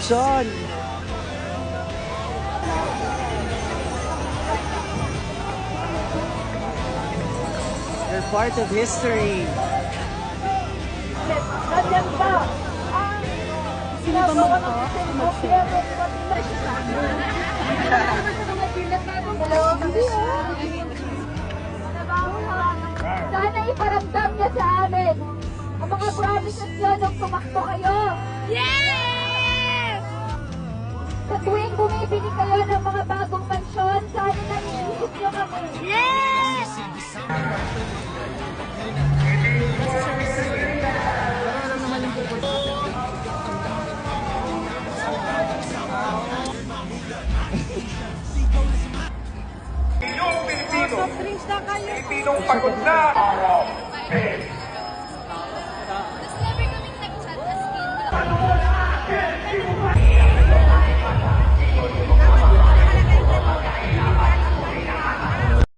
reception. You're part of history. Ganyan ba? Sino ba mag-share? Sana iparamdam niya sa amin ang mga promises niyo nung tumakbo kayo. Yes! Sa tuwing bumibili kayo ng mga bagong mansyon, sana naiisip niyo kami. Yes! Pilipinong pagod na!